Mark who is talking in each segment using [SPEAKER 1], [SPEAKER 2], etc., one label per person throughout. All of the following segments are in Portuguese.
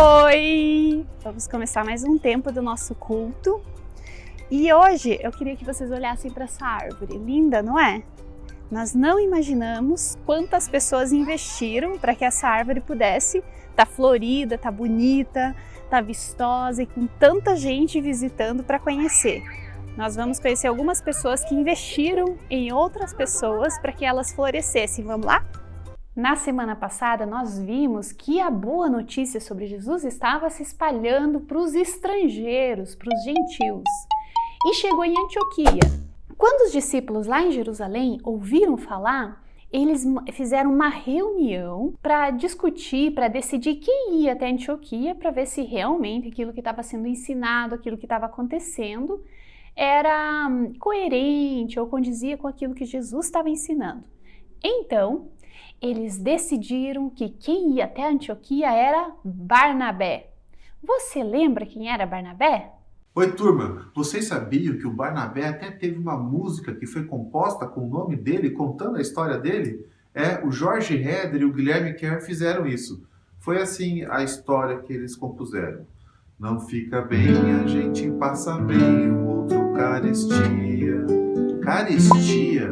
[SPEAKER 1] Oi! Vamos começar mais um tempo do nosso culto. E hoje eu queria que vocês olhassem para essa árvore. Linda, não é? Nós não imaginamos quantas pessoas investiram para que essa árvore pudesse estar florida, estar bonita, estar vistosa e com tanta gente visitando para conhecer. Nós vamos conhecer algumas pessoas que investiram em outras pessoas para que elas florescessem. Vamos lá? Na semana passada nós vimos que a boa notícia sobre Jesus estava se espalhando para os estrangeiros, para os gentios, e chegou em Antioquia. Quando os discípulos lá em Jerusalém ouviram falar, eles fizeram uma reunião para discutir, para decidir quem ia até Antioquia para ver se realmente aquilo que estava sendo ensinado, aquilo que estava acontecendo, era coerente ou condizia com aquilo que Jesus estava ensinando. Então, eles decidiram que quem ia até Antioquia era Barnabé. Você lembra quem era Barnabé?
[SPEAKER 2] Oi, turma! Vocês sabiam que o Barnabé até teve uma música que foi composta com o nome dele, contando a história dele? O Jorge Heder e o Guilherme Kerr fizeram isso. Foi assim a história que eles compuseram. Não fica bem, a gente passa bem, o outro carestia. Carestia?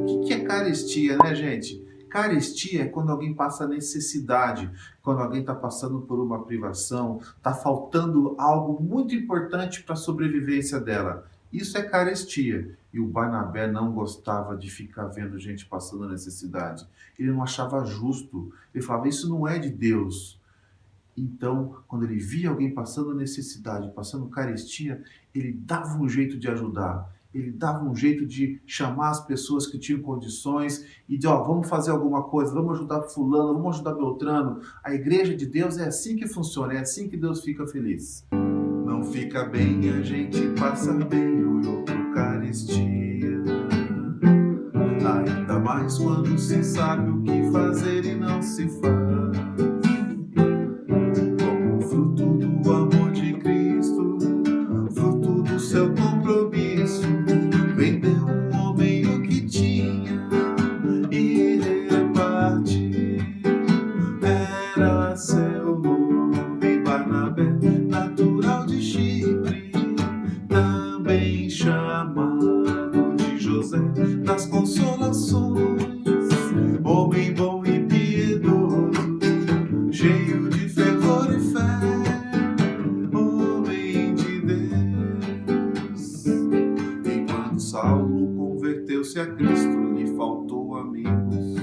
[SPEAKER 2] O que é carestia, né, gente? Carestia é quando alguém passa necessidade, quando alguém está passando por uma privação, está faltando algo muito importante para a sobrevivência dela. Isso é carestia. E o Barnabé não gostava de ficar vendo gente passando necessidade. Ele não achava justo. Ele falava, isso não é de Deus. Então, quando ele via alguém passando necessidade, passando carestia, ele dava um jeito de ajudar. Ele dava um jeito de chamar as pessoas que tinham condições e de, vamos fazer alguma coisa, vamos ajudar fulano, vamos ajudar Beltrano. A igreja de Deus é assim que funciona, é assim que Deus fica feliz. Não fica bem, a gente passa bem, o outro carestia. Ainda mais quando se sabe o que fazer e não se faz. Como fruto do amor de Cristo, fruto do seu compromisso, vendeu um homem o que tinha e reparte. Era seu nome Barnabé, natural de Chipre, também chamado de José das Consolações. Homem bom e piedoso, cheio de fervor e fé, homem de Deus. Enquanto Saulo converteu-se a Cristo, lhe faltou amigos.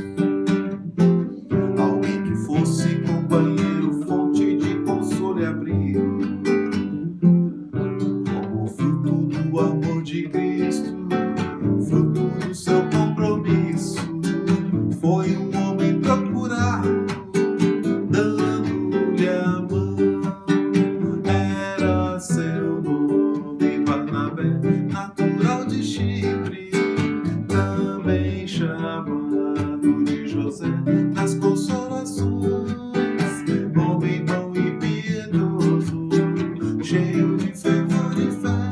[SPEAKER 2] Alguém que fosse companheiro, fonte de consolo e abrigo. Como fruto do amor de Cristo, fruto do seu compromisso, foi um homem procurado, dando-lhe a mão. Era seu nome Barnabé, natural de Chipre, também chamado de José das Consolações. Homem bom e piedoso, cheio de fervor e fé,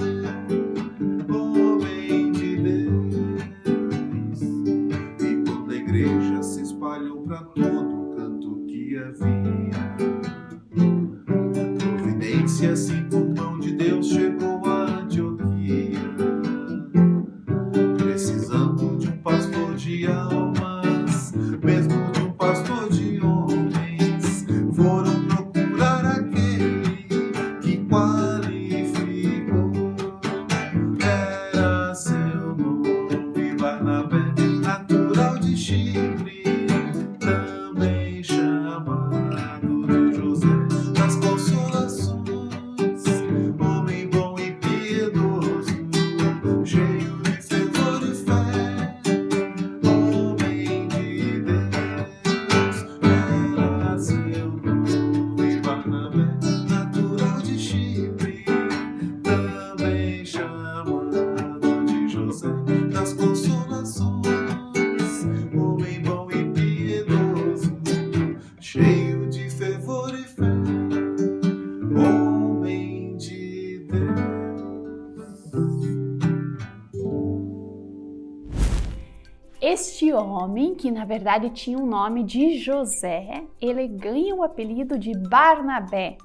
[SPEAKER 1] este homem, que na verdade tinha o nome de José, ele ganha o apelido de Barnabé.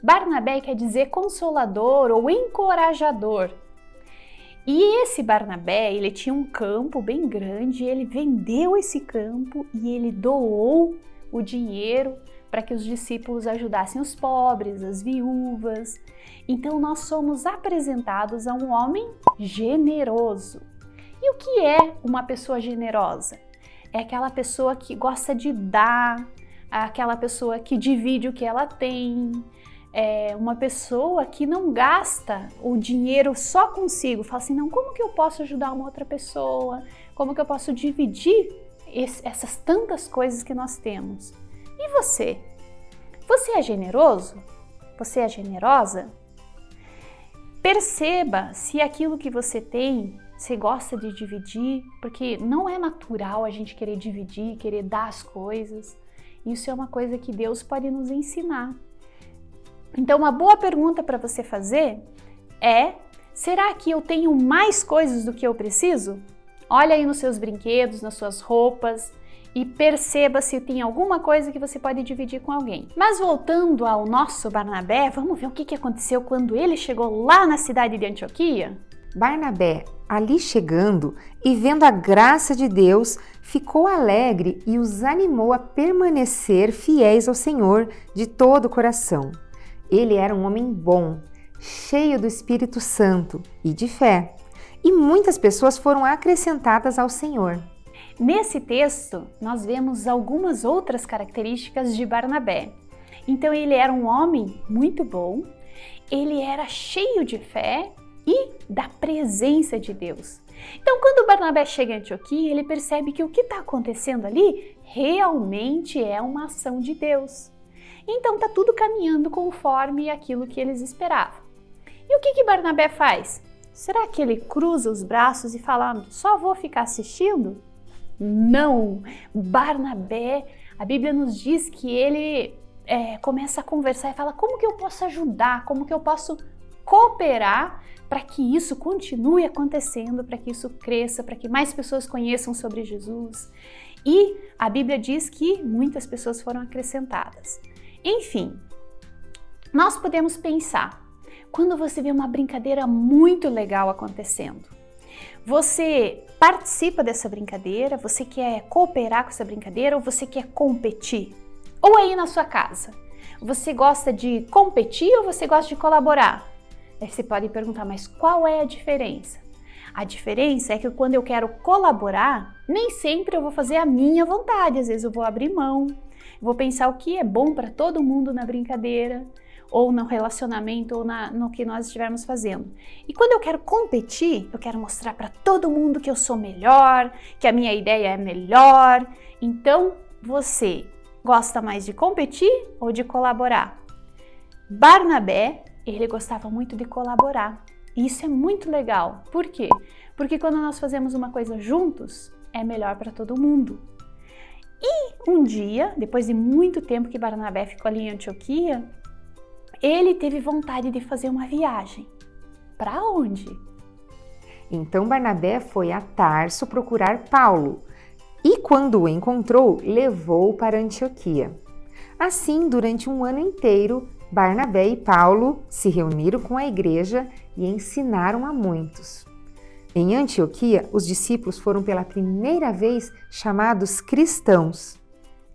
[SPEAKER 1] Barnabé quer dizer consolador ou encorajador. E esse Barnabé, ele tinha um campo bem grande, ele vendeu esse campo e ele doou o dinheiro para que os discípulos ajudassem os pobres, as viúvas. Então nós somos apresentados a um homem generoso. E o que é uma pessoa generosa? É aquela pessoa que gosta de dar, aquela pessoa que divide o que ela tem, é uma pessoa que não gasta o dinheiro só consigo, fala assim, não, como que eu posso ajudar uma outra pessoa? Como que eu posso dividir essas tantas coisas que nós temos? E você? Você é generoso? Você é generosa? Perceba se aquilo que você tem, você gosta de dividir, porque não é natural a gente querer dividir, querer dar as coisas. Isso é uma coisa que Deus pode nos ensinar. Então, uma boa pergunta para você fazer é: será que eu tenho mais coisas do que eu preciso? Olha aí nos seus brinquedos, nas suas roupas e perceba se tem alguma coisa que você pode dividir com alguém. Mas voltando ao nosso Barnabé, vamos ver o que aconteceu quando ele chegou lá na cidade de Antioquia?
[SPEAKER 3] Barnabé, ali chegando e vendo a graça de Deus, ficou alegre e os animou a permanecer fiéis ao Senhor de todo o coração. Ele era um homem bom, cheio do Espírito Santo e de fé, e muitas pessoas foram acrescentadas ao Senhor.
[SPEAKER 1] Nesse texto, nós vemos algumas outras características de Barnabé. Então, ele era um homem muito bom, ele era cheio de fé e da presença de Deus. Então, quando Barnabé chega em Antioquia, ele percebe que o que está acontecendo ali realmente é uma ação de Deus. Então, está tudo caminhando conforme aquilo que eles esperavam. E o que Barnabé faz? Será que ele cruza os braços e fala, só vou ficar assistindo? Não! Barnabé, a Bíblia nos diz que ele começa a conversar e fala, como que eu posso ajudar? Como que eu posso cooperar para que isso continue acontecendo, para que isso cresça, para que mais pessoas conheçam sobre Jesus? E a Bíblia diz que muitas pessoas foram acrescentadas. Enfim, nós podemos pensar, quando você vê uma brincadeira muito legal acontecendo, você participa dessa brincadeira, você quer cooperar com essa brincadeira ou você quer competir? Ou aí na sua casa, você gosta de competir ou você gosta de colaborar? Aí você pode perguntar, mas qual é a diferença? A diferença é que quando eu quero colaborar, nem sempre eu vou fazer a minha vontade, às vezes eu vou abrir mão, vou pensar o que é bom para todo mundo na brincadeira, ou no relacionamento, ou no que nós estivermos fazendo. E quando eu quero competir, eu quero mostrar para todo mundo que eu sou melhor, que a minha ideia é melhor. Então, você gosta mais de competir ou de colaborar? Barnabé, ele gostava muito de colaborar. E isso é muito legal. Por quê? Porque quando nós fazemos uma coisa juntos, é melhor para todo mundo. E um dia, depois de muito tempo que Barnabé ficou ali em Antioquia, ele teve vontade de fazer uma viagem. Para onde?
[SPEAKER 3] Então Barnabé foi a Tarso procurar Paulo e, quando o encontrou, levou-o para Antioquia. Assim, durante um ano inteiro, Barnabé e Paulo se reuniram com a igreja e ensinaram a muitos. Em Antioquia, os discípulos foram pela primeira vez chamados cristãos.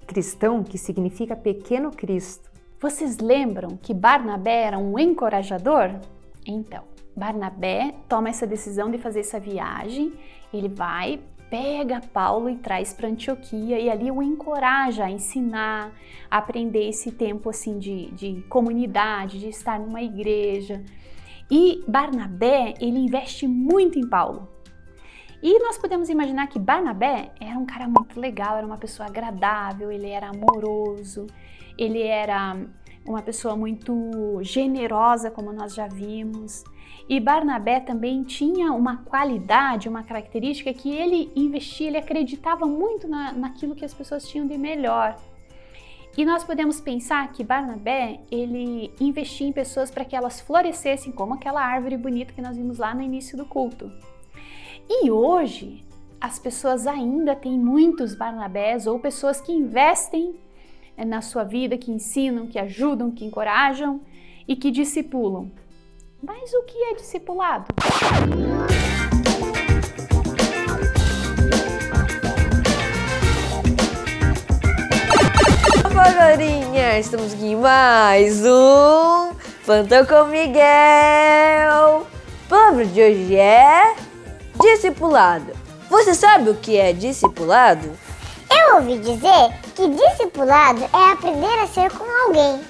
[SPEAKER 3] Cristão, que significa pequeno Cristo.
[SPEAKER 1] Vocês lembram que Barnabé era um encorajador? Então, Barnabé toma essa decisão de fazer essa viagem, ele vai, pega Paulo e traz para Antioquia e ali o encoraja a ensinar, a aprender esse tempo assim de comunidade, de estar numa igreja. E Barnabé, ele investe muito em Paulo. E nós podemos imaginar que Barnabé era um cara muito legal, era uma pessoa agradável, ele era amoroso, ele era uma pessoa muito generosa, como nós já vimos. E Barnabé também tinha uma qualidade, uma característica que ele investia, ele acreditava muito naquilo que as pessoas tinham de melhor. E nós podemos pensar que Barnabé, ele investia em pessoas para que elas florescessem como aquela árvore bonita que nós vimos lá no início do culto. E hoje, as pessoas ainda têm muitos Barnabés ou pessoas que investem na sua vida, que ensinam, que ajudam, que encorajam e que discipulam. Mas o que é discipulado?
[SPEAKER 4] Galerinha, estamos aqui em mais um Plantão com Miguel. A palavra de hoje é discipulado. Você sabe o que é discipulado?
[SPEAKER 5] Eu ouvi dizer que discipulado é aprender a ser como alguém.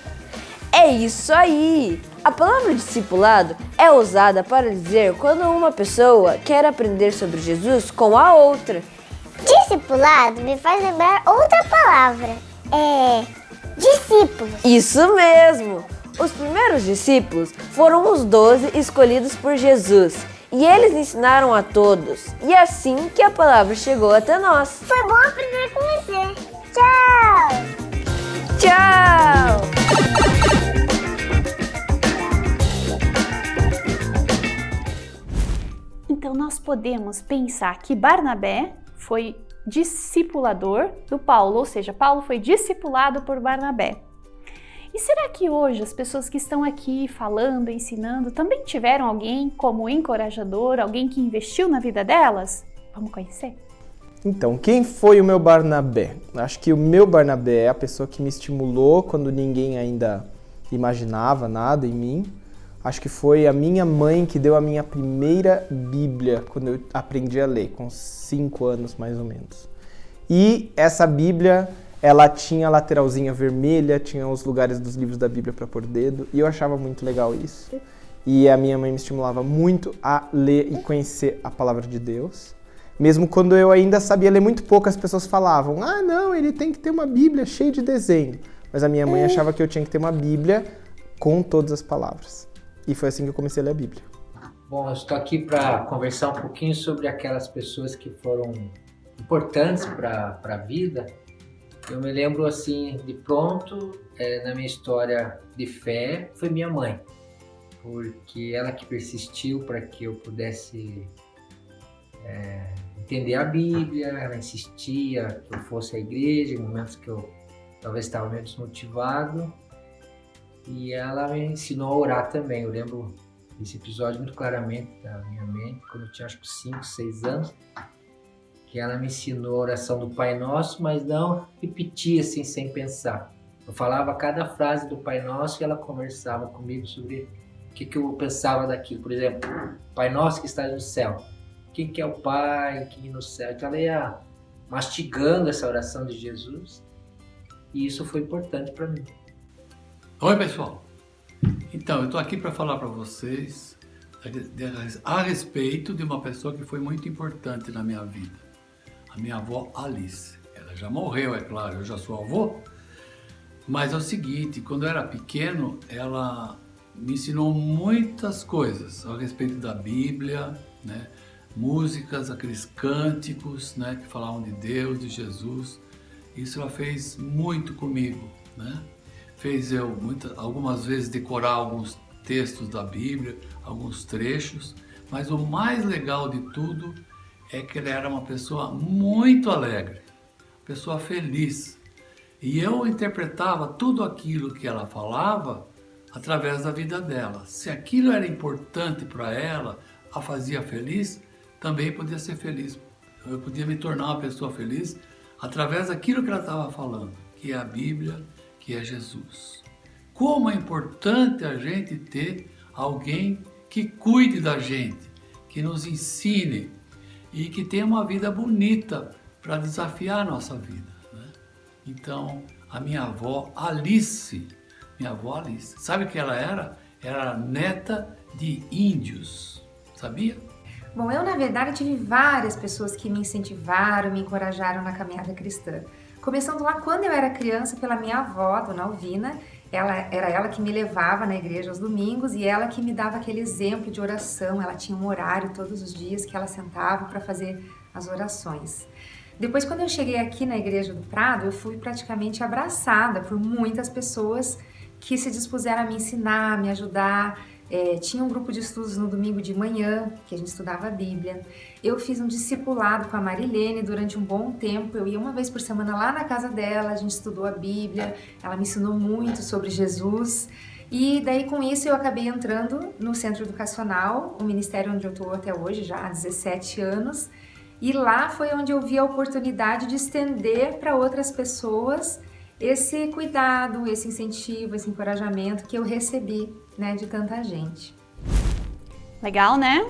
[SPEAKER 4] É isso aí! A palavra discipulado é usada para dizer quando uma pessoa quer aprender sobre Jesus com a outra.
[SPEAKER 5] Discipulado me faz lembrar outra palavra. Discípulos.
[SPEAKER 4] Isso mesmo! Os primeiros discípulos foram os 12 escolhidos por Jesus e eles ensinaram a todos. E é assim que a palavra chegou até nós.
[SPEAKER 5] Foi bom aprender com você. Tchau!
[SPEAKER 4] Tchau!
[SPEAKER 1] Então nós podemos pensar que Barnabé foi discipulador do Paulo, ou seja, Paulo foi discipulado por Barnabé. E será que hoje as pessoas que estão aqui falando, ensinando, também tiveram alguém como encorajador, alguém que investiu na vida delas? Vamos conhecer?
[SPEAKER 6] Então, quem foi o meu Barnabé? Acho que o meu Barnabé é a pessoa que me estimulou quando ninguém ainda imaginava nada em mim. Acho que foi a minha mãe que deu a minha primeira Bíblia quando eu aprendi a ler, com 5 anos mais ou menos. E essa Bíblia, ela tinha a lateralzinha vermelha, tinha os lugares dos livros da Bíblia para pôr dedo, e eu achava muito legal isso. E a minha mãe me estimulava muito a ler e conhecer a palavra de Deus. Mesmo quando eu ainda sabia ler muito pouco, as pessoas falavam, não, ele tem que ter uma Bíblia cheia de desenho. Mas a minha mãe achava que eu tinha que ter uma Bíblia com todas as palavras. E foi assim que eu comecei a ler a Bíblia.
[SPEAKER 7] Bom, eu estou aqui para conversar um pouquinho sobre aquelas pessoas que foram importantes para a vida. Eu me lembro assim, de pronto, na minha história de fé, foi minha mãe. Porque ela que persistiu para que eu pudesse entender a Bíblia, ela insistia que eu fosse à igreja em momentos que eu talvez estava meio desmotivado. E ela me ensinou a orar também. Eu lembro desse episódio muito claramente da minha mente, quando eu tinha acho que 5, 6 anos, que ela me ensinou a oração do Pai Nosso, mas não repetia assim sem pensar. Eu falava cada frase do Pai Nosso e ela conversava comigo sobre o que eu pensava daquilo. Por exemplo, Pai Nosso que está no céu. Quem que é o Pai que no céu? Então ela ia mastigando essa oração de Jesus e isso foi importante para mim.
[SPEAKER 8] Oi, pessoal! Então, eu estou aqui para falar para vocês a respeito de uma pessoa que foi muito importante na minha vida. A minha avó Alice. Ela já morreu, é claro, eu já sou avô. Mas é o seguinte, quando eu era pequeno, ela me ensinou muitas coisas a respeito da Bíblia, né? Músicas, aqueles cânticos, né? Que falavam de Deus, de Jesus. Isso ela fez muito comigo, né? Fez eu algumas vezes decorar alguns textos da Bíblia, alguns trechos, mas o mais legal de tudo é que ela era uma pessoa muito alegre, pessoa feliz. E eu interpretava tudo aquilo que ela falava através da vida dela. Se aquilo era importante para ela, a fazia feliz, também podia ser feliz. Eu podia me tornar uma pessoa feliz através daquilo que ela estava falando, que é a Bíblia, que é Jesus. Como é importante a gente ter alguém que cuide da gente, que nos ensine e que tenha uma vida bonita para desafiar a nossa vida, né? Então, a minha avó Alice, sabe o que ela era? Era neta de índios, sabia?
[SPEAKER 3] Bom, eu na verdade tive várias pessoas que me incentivaram, me encorajaram na caminhada cristã. Começando lá quando eu era criança pela minha avó, Dona Alvina, era ela que me levava na igreja aos domingos e ela que me dava aquele exemplo de oração. Ela tinha um horário todos os dias que ela sentava para fazer as orações. Depois, quando eu cheguei aqui na Igreja do Prado, eu fui praticamente abraçada por muitas pessoas que se dispuseram a me ensinar, a me ajudar. Tinha um grupo de estudos no domingo de manhã, que a gente estudava a Bíblia. Eu fiz um discipulado com a Marilene durante um bom tempo. Eu ia uma vez por semana lá na casa dela, a gente estudou a Bíblia, ela me ensinou muito sobre Jesus. E daí com isso eu acabei entrando no Centro Educacional, o ministério onde eu estou até hoje, já há 17 anos. E lá foi onde eu vi a oportunidade de estender para outras pessoas esse cuidado, esse incentivo, esse encorajamento que eu recebi, né, de tanta gente.
[SPEAKER 1] Legal, né?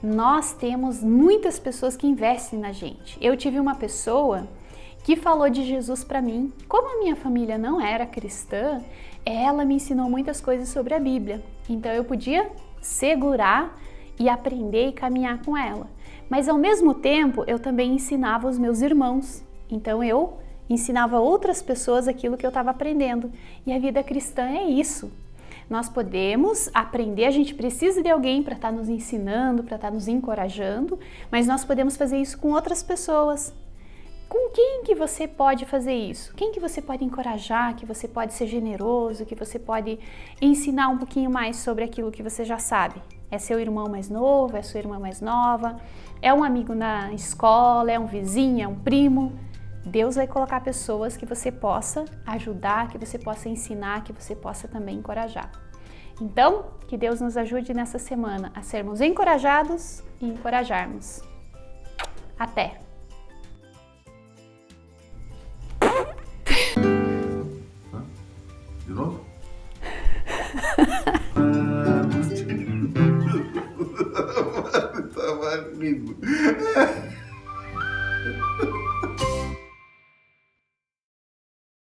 [SPEAKER 1] Nós temos muitas pessoas que investem na gente. Eu tive uma pessoa que falou de Jesus para mim. Como a minha família não era cristã, ela me ensinou muitas coisas sobre a Bíblia. Então eu podia segurar e aprender e caminhar com ela. Mas ao mesmo tempo, eu também ensinava os meus irmãos. Então eu ensinava outras pessoas aquilo que eu estava aprendendo. E a vida cristã é isso. Nós podemos aprender, a gente precisa de alguém para estar nos ensinando, para estar nos encorajando, mas nós podemos fazer isso com outras pessoas. Com quem que você pode fazer isso? Quem que você pode encorajar, que você pode ser generoso, que você pode ensinar um pouquinho mais sobre aquilo que você já sabe? É seu irmão mais novo, é sua irmã mais nova, é um amigo na escola, é um vizinho, é um primo? Deus vai colocar pessoas que você possa ajudar, que você possa ensinar, que você possa também encorajar. Então, que Deus nos ajude nessa semana a sermos encorajados e encorajarmos. Até!
[SPEAKER 2] De novo? Tá lindo.